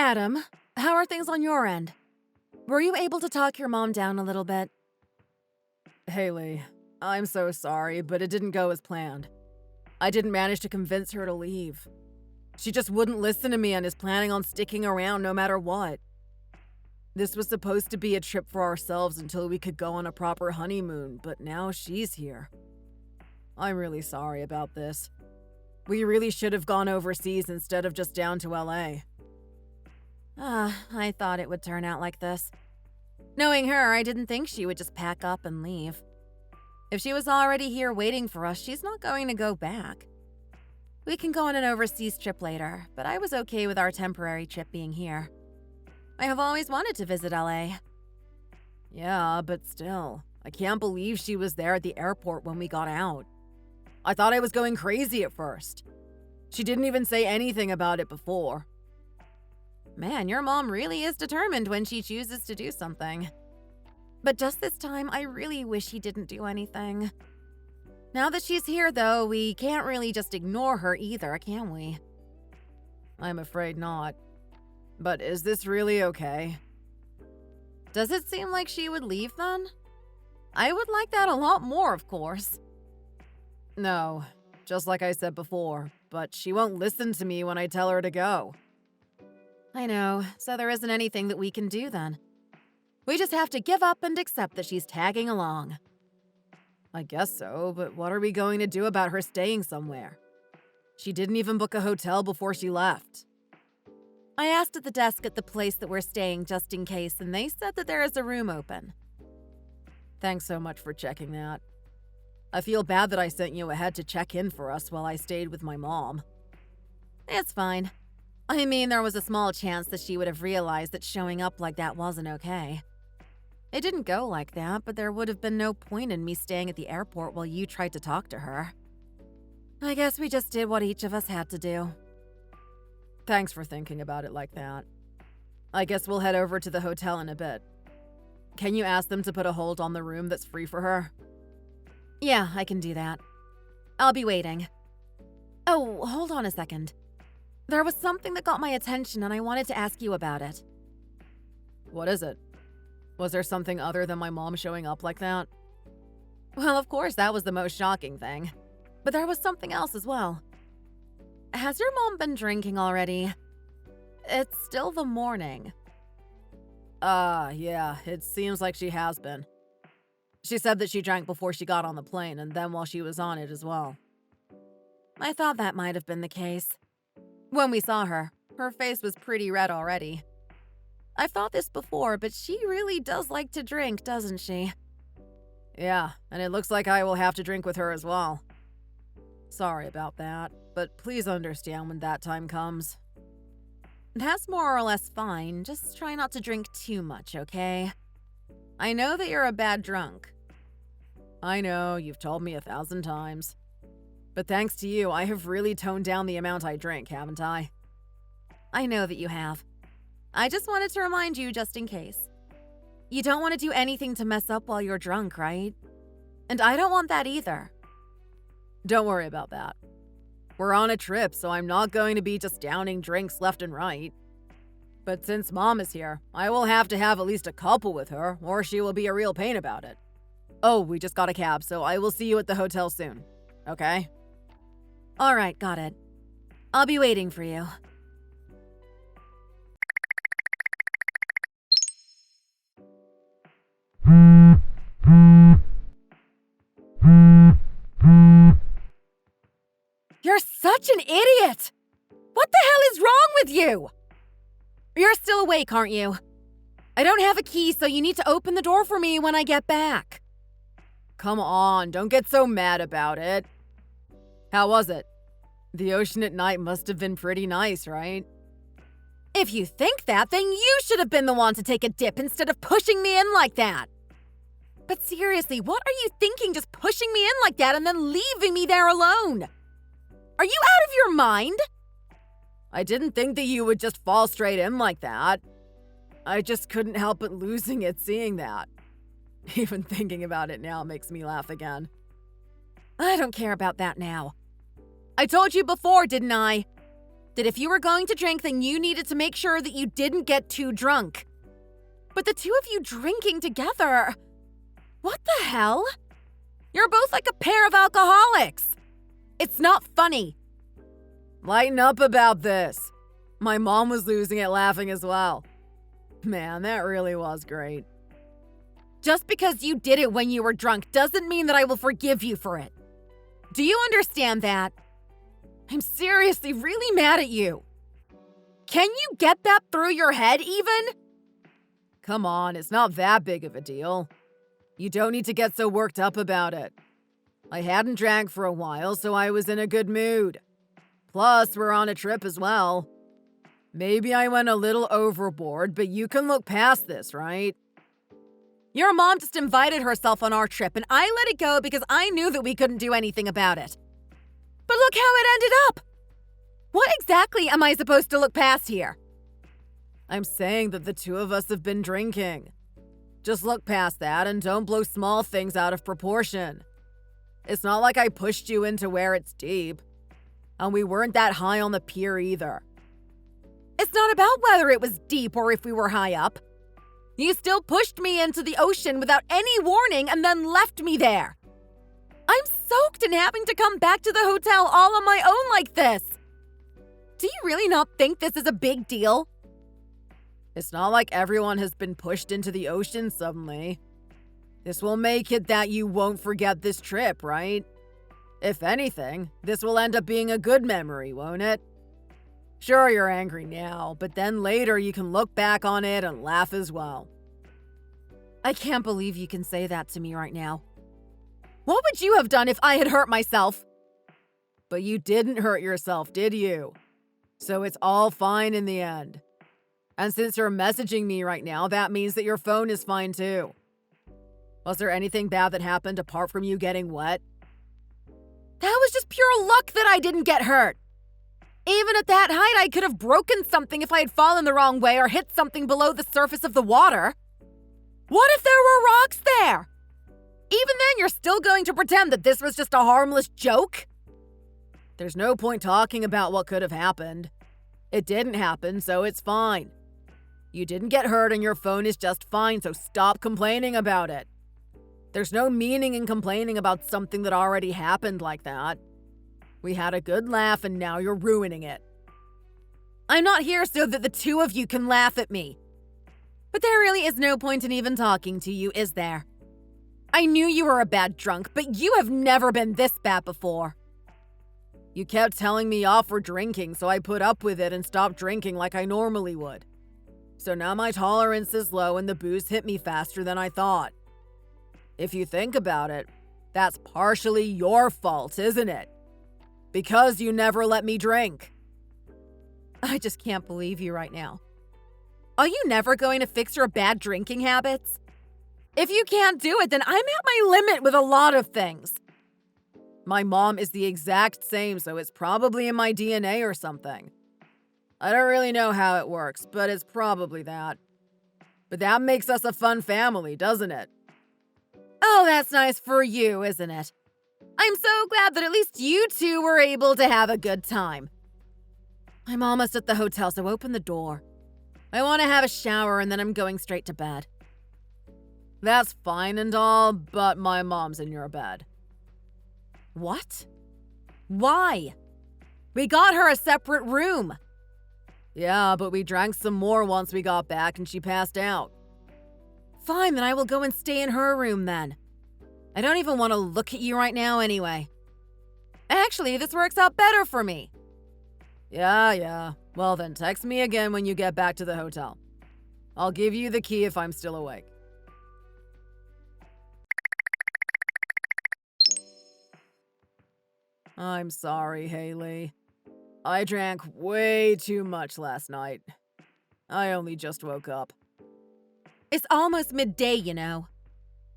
Adam, how are things on your end? Were you able to talk your mom down a little bit? Haley, I'm so sorry, but it didn't go as planned. I didn't manage to convince her to leave. She just wouldn't listen to me and is planning on sticking around no matter what. This was supposed to be a trip for ourselves until we could go on a proper honeymoon, but now she's here. I'm really sorry about this. We really should have gone overseas instead of just down to LA. I thought it would turn out like this. Knowing her, I didn't think she would just pack up and leave. If she was already here waiting for us, she's not going to go back. We can go on an overseas trip later, but I was okay with our temporary trip being here. I have always wanted to visit LA. Yeah, but still, I can't believe she was there at the airport when we got out. I thought I was going crazy at first. She didn't even say anything about it before. Man, your mom really is determined when she chooses to do something. But just this time, I really wish he didn't do anything. Now that she's here, though, we can't really just ignore her either, can we? I'm afraid not. But is this really okay? Does it seem like she would leave then? I would like that a lot more, of course. No, just like I said before, but she won't listen to me when I tell her to go. I know, so there isn't anything that we can do then. We just have to give up and accept that she's tagging along. I guess so, but what are we going to do about her staying somewhere? She didn't even book a hotel before she left. I asked at the desk at the place that we're staying just in case, and they said that there is a room open. Thanks so much for checking that. I feel bad that I sent you ahead to check in for us while I stayed with my mom. It's fine. I mean, there was a small chance that she would have realized that showing up like that wasn't okay. It didn't go like that, but there would have been no point in me staying at the airport while you tried to talk to her. I guess we just did what each of us had to do. Thanks for thinking about it like that. I guess we'll head over to the hotel in a bit. Can you ask them to put a hold on the room that's free for her? Yeah, I can do that. I'll be waiting. Oh, hold on a second. There was something that got my attention and I wanted to ask you about it. What is it? Was there something other than my mom showing up like that? Well, of course, that was the most shocking thing. But there was something else as well. Has your mom been drinking already? It's still the morning. Yeah, it seems like she has been. She said that she drank before she got on the plane and then while she was on it as well. I thought that might have been the case. When we saw her, her face was pretty red already. I've thought this before, but she really does like to drink, doesn't she? Yeah, and it looks like I will have to drink with her as well. Sorry about that, but please understand when that time comes. That's more or less fine. Just try not to drink too much, okay? I know that you're a bad drunk. I know, you've told me 1,000 times. But thanks to you, I have really toned down the amount I drink, haven't I? I know that you have. I just wanted to remind you just in case. You don't want to do anything to mess up while you're drunk, right? And I don't want that either. Don't worry about that. We're on a trip, so I'm not going to be just downing drinks left and right. But since Mom is here, I will have to have at least a couple with her, or she will be a real pain about it. Oh, we just got a cab, so I will see you at the hotel soon. Okay? All right, got it. I'll be waiting for you. You're such an idiot! What the hell is wrong with you? You're still awake, aren't you? I don't have a key, so you need to open the door for me when I get back. Come on, don't get so mad about it. How was it? The ocean at night must have been pretty nice, right? If you think that, then you should have been the one to take a dip instead of pushing me in like that. But seriously, what are you thinking just pushing me in like that and then leaving me there alone? Are you out of your mind? I didn't think that you would just fall straight in like that. I just couldn't help but losing it seeing that. Even thinking about it now makes me laugh again. I don't care about that now. I told you before, didn't I? that if you were going to drink, then you needed to make sure that you didn't get too drunk. But the two of you drinking together, what the hell? You're both like a pair of alcoholics. It's not funny. Lighten up about this. My mom was losing it laughing as well. Man, that really was great. Just because you did it when you were drunk doesn't mean that I will forgive you for it. Do you understand that? I'm seriously really mad at you. Can you get that through your head even? Come on, it's not that big of a deal. You don't need to get so worked up about it. I hadn't drank for a while, so I was in a good mood. Plus, we're on a trip as well. Maybe I went a little overboard, but you can look past this, right? Your mom just invited herself on our trip, and I let it go because I knew that we couldn't do anything about it. But look how it ended up! What exactly am I supposed to look past here? I'm saying that the two of us have been drinking. Just look past that and don't blow small things out of proportion. It's not like I pushed you into where it's deep. And we weren't that high on the pier either. It's not about whether it was deep or if we were high up. You still pushed me into the ocean without any warning and then left me there. I'm soaked and having to come back to the hotel all on my own like this. Do you really not think this is a big deal? It's not like everyone has been pushed into the ocean suddenly. This will make it that you won't forget this trip, right? If anything, this will end up being a good memory, won't it? Sure, you're angry now, but then later you can look back on it and laugh as well. I can't believe you can say that to me right now. What would you have done if I had hurt myself? But you didn't hurt yourself, did you? So it's all fine in the end. And since you're messaging me right now, that means that your phone is fine too. Was there anything bad that happened apart from you getting wet? That was just pure luck that I didn't get hurt. Even at that height, I could have broken something if I had fallen the wrong way or hit something below the surface of the water. What if there were rocks there? Even then, you're still going to pretend that this was just a harmless joke? There's no point talking about what could have happened. It didn't happen, so it's fine. You didn't get hurt and your phone is just fine, so stop complaining about it. There's no meaning in complaining about something that already happened like that. We had a good laugh and now you're ruining it. I'm not here so that the two of you can laugh at me. But there really is no point in even talking to you, is there? I knew you were a bad drunk, but you have never been this bad before. You kept telling me off for drinking, so I put up with it and stopped drinking like I normally would. So now my tolerance is low and the booze hit me faster than I thought. If you think about it, that's partially your fault, isn't it? Because you never let me drink. I just can't believe you right now. Are you never going to fix your bad drinking habits? If you can't do it, then I'm at my limit with a lot of things. My mom is the exact same, so it's probably in my DNA or something. I don't really know how it works, but it's probably that. But that makes us a fun family, doesn't it? Oh, that's nice for you, isn't it? I'm so glad that at least you two were able to have a good time. I'm almost at the hotel, so open the door. I want to have a shower and then I'm going straight to bed. That's fine and all, but my mom's in your bed. What? Why? We got her a separate room. Yeah, but we drank some more once we got back and she passed out. Fine, then I will go and stay in her room then. I don't even want to look at you right now anyway. Actually, this works out better for me. Yeah. Well then, text me again when you get back to the hotel. I'll give you the key if I'm still awake. I'm sorry, Haley. I drank way too much last night. I only just woke up. It's almost midday, you know.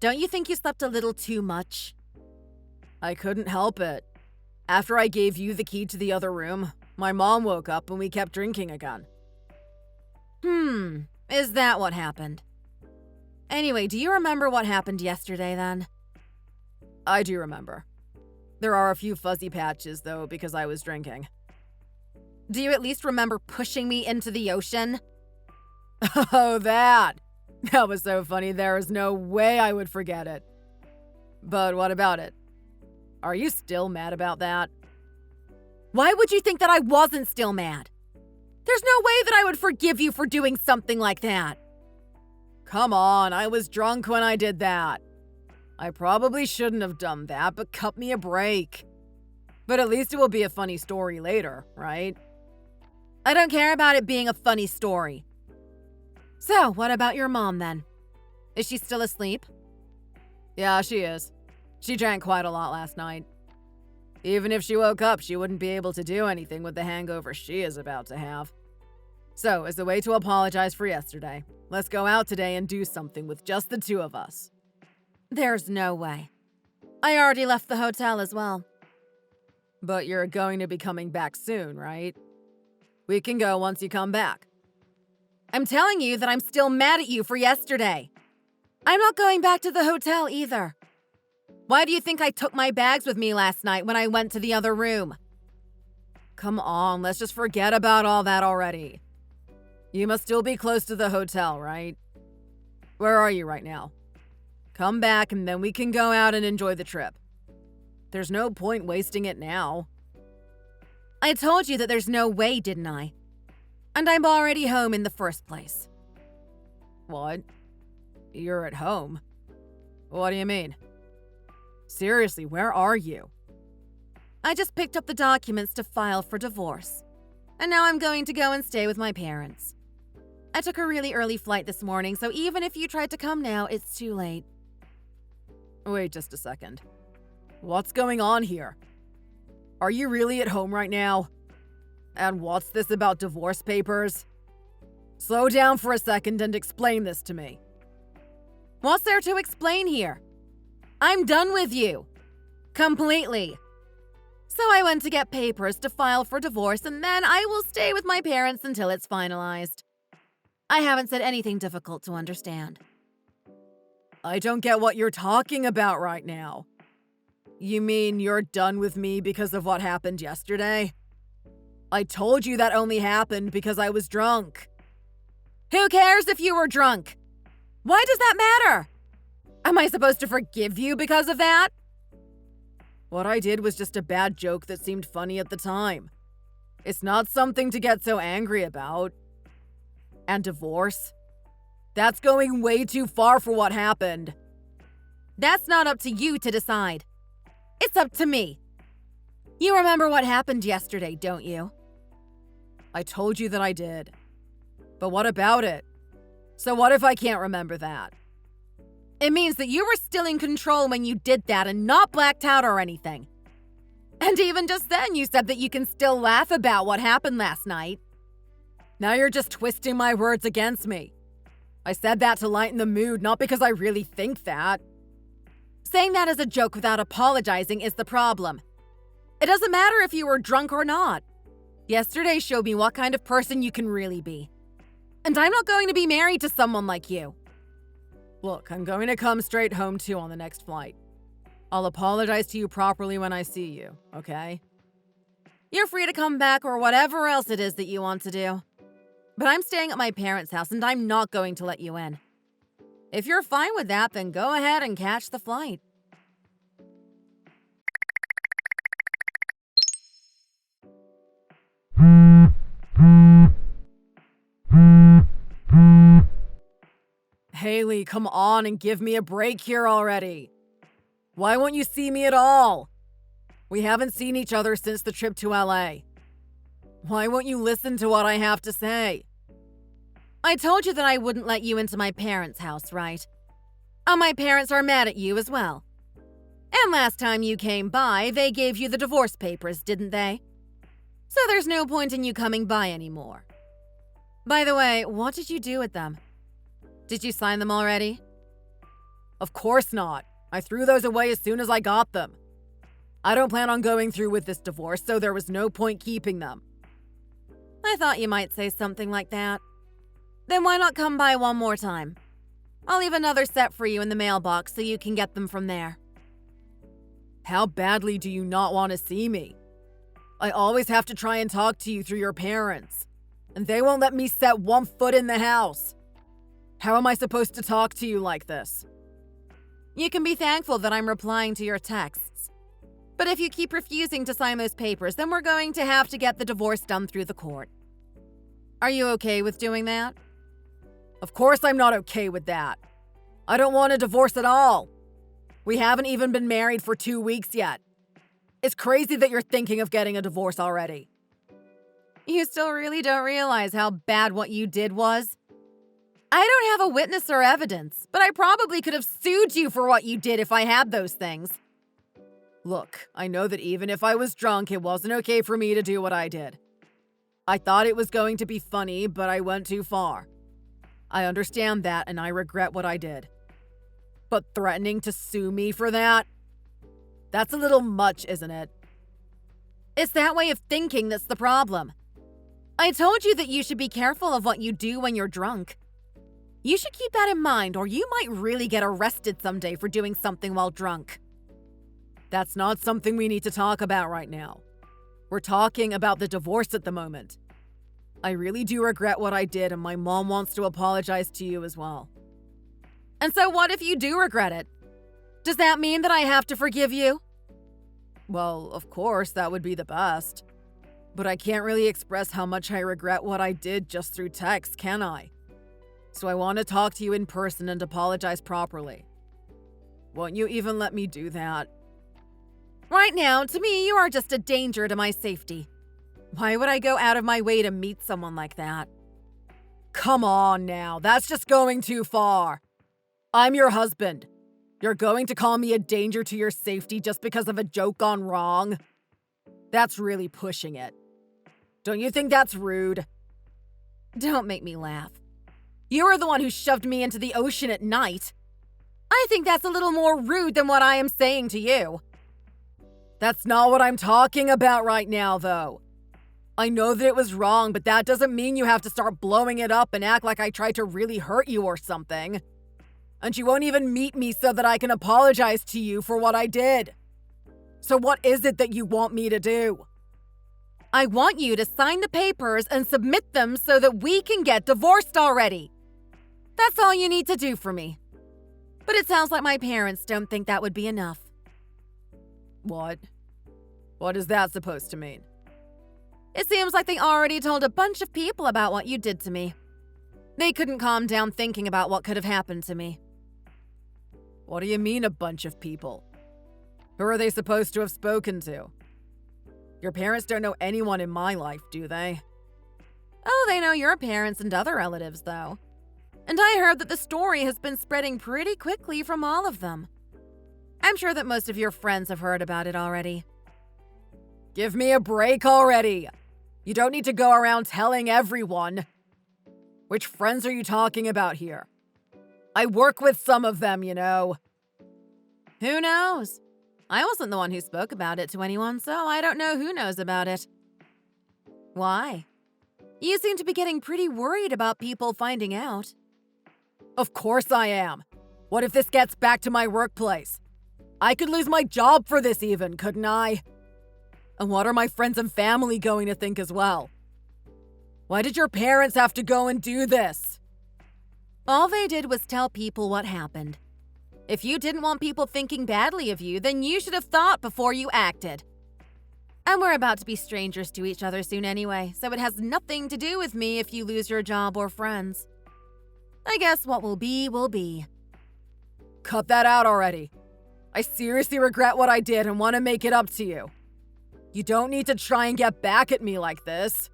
Don't you think you slept a little too much? I couldn't help it. After I gave you the key to the other room, my mom woke up and we kept drinking again. Is that what happened? Anyway, do you remember what happened yesterday then? I do remember. There are a few fuzzy patches, though, because I was drinking. Do you at least remember pushing me into the ocean? Oh, that! That was so funny, there is no way I would forget it. But what about it? Are you still mad about that? Why would you think that I wasn't still mad? There's no way that I would forgive you for doing something like that. Come on, I was drunk when I did that. I probably shouldn't have done that, but cut me a break. But at least it will be a funny story later, right? I don't care about it being a funny story. So, what about your mom then? Is she still asleep? Yeah, she is. She drank quite a lot last night. Even if she woke up, she wouldn't be able to do anything with the hangover she is about to have. So, as a way to apologize for yesterday, let's go out today and do something with just the two of us. There's no way. I already left the hotel as well. But you're going to be coming back soon, right? We can go once you come back. I'm telling you that I'm still mad at you for yesterday. I'm not going back to the hotel either. Why do you think I took my bags with me last night when I went to the other room? Come on, let's just forget about all that already. You must still be close to the hotel, right? Where are you right now? Come back and then we can go out and enjoy the trip. There's no point wasting it now. I told you that there's no way, didn't I? And I'm already home in the first place. What? You're at home? What do you mean? Seriously, where are you? I just picked up the documents to file for divorce. And now I'm going to go and stay with my parents. I took a really early flight this morning, so even if you tried to come now, it's too late. Wait just a second. What's going on here? Are you really at home right now? And what's this about divorce papers? Slow down for a second and explain this to me. What's there to explain here? I'm done with you. Completely. So I went to get papers to file for divorce, and then I will stay with my parents until it's finalized. I haven't said anything difficult to understand. I don't get what you're talking about right now. You mean you're done with me because of what happened yesterday? I told you that only happened because I was drunk. Who cares if you were drunk? Why does that matter? Am I supposed to forgive you because of that? What I did was just a bad joke that seemed funny at the time. It's not something to get so angry about. And divorce? That's going way too far for what happened. That's not up to you to decide. It's up to me. You remember what happened yesterday, don't you? I told you that I did. But what about it? So what if I can't remember that? It means that you were still in control when you did that and not blacked out or anything. And even just then, you said that you can still laugh about what happened last night. Now you're just twisting my words against me. I said that to lighten the mood, not because I really think that. Saying that as a joke without apologizing is the problem. It doesn't matter if you were drunk or not. Yesterday showed me what kind of person you can really be. And I'm not going to be married to someone like you. Look, I'm going to come straight home too on the next flight. I'll apologize to you properly when I see you, okay? You're free to come back or whatever else it is that you want to do. But I'm staying at my parents' house and I'm not going to let you in. If you're fine with that, then go ahead and catch the flight. Haley, come on and give me a break here already. Why won't you see me at all? We haven't seen each other since the trip to LA. Why won't you listen to what I have to say? I told you that I wouldn't let you into my parents' house, right? And my parents are mad at you as well. And last time you came by, they gave you the divorce papers, didn't they? So there's no point in you coming by anymore. By the way, what did you do with them? Did you sign them already? Of course not. I threw those away as soon as I got them. I don't plan on going through with this divorce, so there was no point keeping them. I thought you might say something like that. Then why not come by one more time? I'll leave another set for you in the mailbox so you can get them from there. How badly do you not want to see me? I always have to try and talk to you through your parents, and they won't let me set one foot in the house. How am I supposed to talk to you like this? You can be thankful that I'm replying to your texts. But if you keep refusing to sign those papers, then we're going to have to get the divorce done through the court. Are you okay with doing that? Of course I'm not okay with that. I don't want a divorce at all. We haven't even been married for 2 weeks yet. It's crazy that you're thinking of getting a divorce already. You still really don't realize how bad what you did was? I don't have a witness or evidence, but I probably could have sued you for what you did if I had those things. Look, I know that even if I was drunk, it wasn't okay for me to do what I did. I thought it was going to be funny, but I went too far. I understand that, and I regret what I did. But threatening to sue me for that? That's a little much, isn't it? It's that way of thinking that's the problem. I told you that you should be careful of what you do when you're drunk. You should keep that in mind, or you might really get arrested someday for doing something while drunk. That's not something we need to talk about right now. We're talking about the divorce at the moment. I really do regret what I did, and my mom wants to apologize to you as well. And so what if you do regret it? Does that mean that I have to forgive you? Well, of course, that would be the best. But I can't really express how much I regret what I did just through text, can I? So I want to talk to you in person and apologize properly. Won't you even let me do that? Right now, to me, you are just a danger to my safety. Why would I go out of my way to meet someone like that? Come on now, that's just going too far. I'm your husband. You're going to call me a danger to your safety just because of a joke gone wrong? That's really pushing it. Don't you think that's rude? Don't make me laugh. You were the one who shoved me into the ocean at night. I think that's a little more rude than what I am saying to you. That's not what I'm talking about right now, though. I know that it was wrong, but that doesn't mean you have to start blowing it up and act like I tried to really hurt you or something. And you won't even meet me so that I can apologize to you for what I did. So what is it that you want me to do? I want you to sign the papers and submit them so that we can get divorced already. That's all you need to do for me. But it sounds like my parents don't think that would be enough. What? What is that supposed to mean? It seems like they already told a bunch of people about what you did to me. They couldn't calm down thinking about what could have happened to me. What do you mean, a bunch of people? Who are they supposed to have spoken to? Your parents don't know anyone in my life, do they? Oh, they know your parents and other relatives, though. And I heard that the story has been spreading pretty quickly from all of them. I'm sure that most of your friends have heard about it already. Give me a break already. You don't need to go around telling everyone. Which friends are you talking about here? I work with some of them, you know. Who knows? I wasn't the one who spoke about it to anyone, so I don't know who knows about it. Why? You seem to be getting pretty worried about people finding out. Of course I am. What if this gets back to my workplace? I could lose my job for this even, couldn't I? And what are my friends and family going to think as well? Why did your parents have to go and do this? All they did was tell people what happened. If you didn't want people thinking badly of you, then you should have thought before you acted. And we're about to be strangers to each other soon anyway, so it has nothing to do with me if you lose your job or friends. I guess what will be, will be. Cut that out already. I seriously regret what I did and want to make it up to you. You don't need to try and get back at me like this.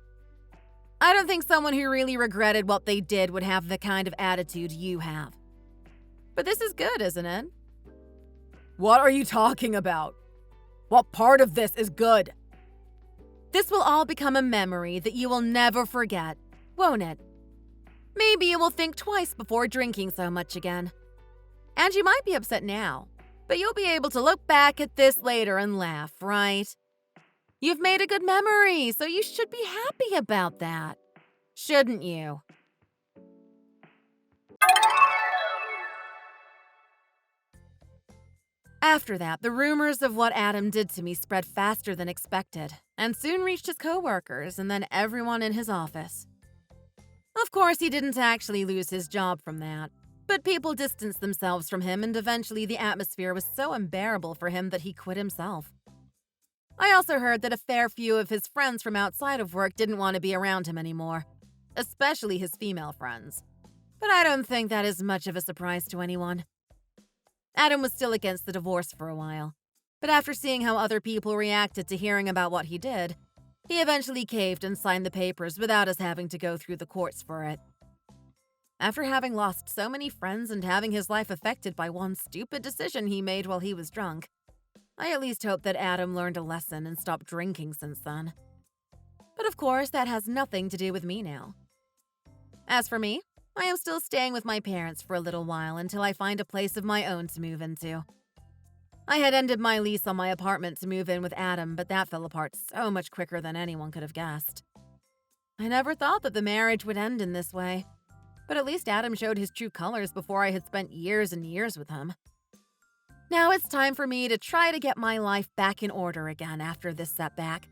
I don't think someone who really regretted what they did would have the kind of attitude you have. But this is good, isn't it? What are you talking about? What part of this is good? This will all become a memory that you will never forget, won't it? Maybe you will think twice before drinking so much again. And you might be upset now, but you'll be able to look back at this later and laugh, right? You've made a good memory, so you should be happy about that. Shouldn't you? After that, the rumors of what Adam did to me spread faster than expected. and soon reached his coworkers and then everyone in his office. Of course, he didn't actually lose his job from that, but people distanced themselves from him, and eventually the atmosphere was so unbearable for him that he quit himself. I also heard that a fair few of his friends from outside of work didn't want to be around him anymore, especially his female friends. But I don't think that is much of a surprise to anyone. Adam was still against the divorce for a while, but after seeing how other people reacted to hearing about what he did, he eventually caved and signed the papers without us having to go through the courts for it. After having lost so many friends and having his life affected by one stupid decision he made while he was drunk, I at least hope that Adam learned a lesson and stopped drinking since then. But of course, that has nothing to do with me now. As for me, I am still staying with my parents for a little while until I find a place of my own to move into. I had ended my lease on my apartment to move in with Adam, but that fell apart so much quicker than anyone could have guessed. I never thought that the marriage would end in this way, but at least Adam showed his true colors before I had spent years and years with him. Now it's time for me to try to get my life back in order again after this setback,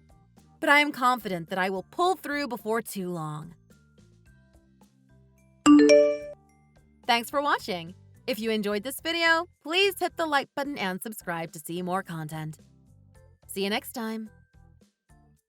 but I am confident that I will pull through before too long. Thanks for watching. If you enjoyed this video, please hit the like button and subscribe to see more content. See you next time.